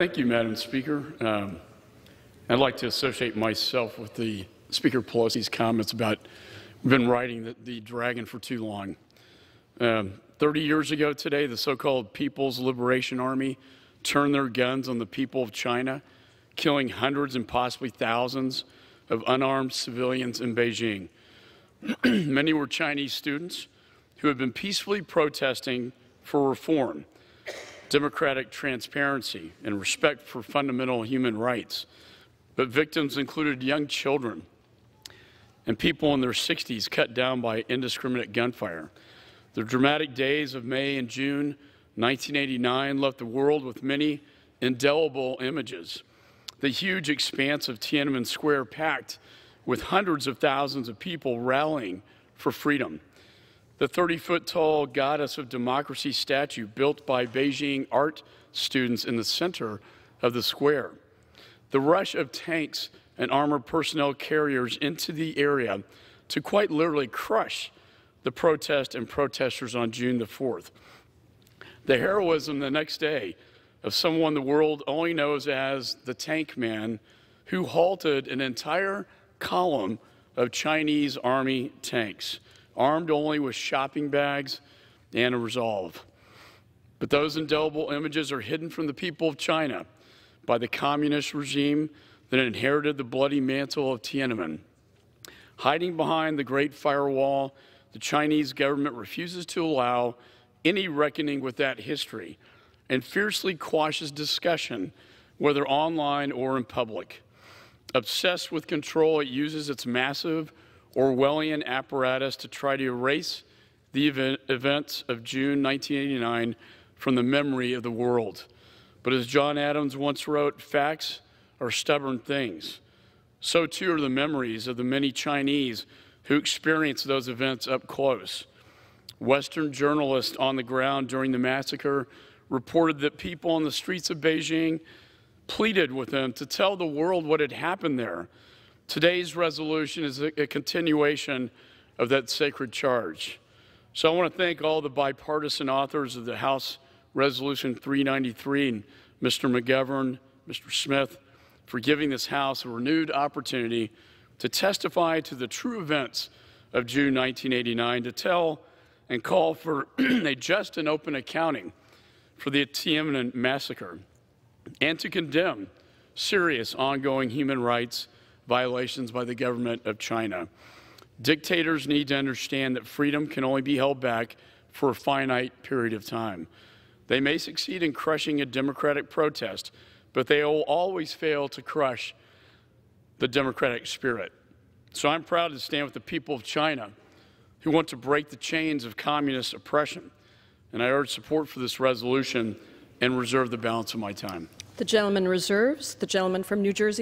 Thank you, Madam Speaker. I'd like to associate myself with the Speaker Pelosi's comments about we've been riding the dragon for too long. 30 years ago today, the so-called People's Liberation Army turned their guns on the people of China, killing hundreds and possibly thousands of unarmed civilians in Beijing. Many were Chinese students who had been peacefully protesting for reform, democratic transparency, and respect for fundamental human rights. But victims included young children and people in their 60s cut down by indiscriminate gunfire. The dramatic days of May and June 1989 left the world with many indelible images. The huge expanse of Tiananmen Square packed with hundreds of thousands of people rallying for freedom. The 30-foot-tall goddess of democracy statue built by Beijing art students in the center of the square. The rush of tanks and armored personnel carriers into the area to quite literally crush the protest and protesters on June the 4th. The heroism the next day of someone the world only knows as the Tank Man, who halted an entire column of Chinese army tanks, armed only with shopping bags and a resolve. But those indelible images are hidden from the people of China by the communist regime that inherited the bloody mantle of Tiananmen. Hiding behind the Great Firewall, the Chinese government refuses to allow any reckoning with that history and fiercely quashes discussion, whether online or in public. Obsessed with control, it uses its massive Orwellian apparatus to try to erase the events of June 1989 from the memory of the world. But as John Adams once wrote, facts are stubborn things. So too are the memories of the many Chinese who experienced those events up close. Western journalists on the ground during the massacre reported that people on the streets of Beijing pleaded with them to tell the world what had happened there. Today's resolution is a continuation of that sacred charge. So I want to thank all the bipartisan authors of the House Resolution 393 and Mr. McGovern, Mr. Smith, for giving this House a renewed opportunity to testify to the true events of June 1989, to tell and call for a just and open accounting for the Tiananmen massacre, and to condemn serious ongoing human rights violations by the government of China. Dictators need to understand that freedom can only be held back for a finite period of time. They may succeed in crushing a democratic protest, but they will always fail to crush the democratic spirit. So I'm proud to stand with the people of China who want to break the chains of communist oppression. And I urge support for this resolution and reserve the balance of my time. The gentleman reserves. The gentleman from New Jersey.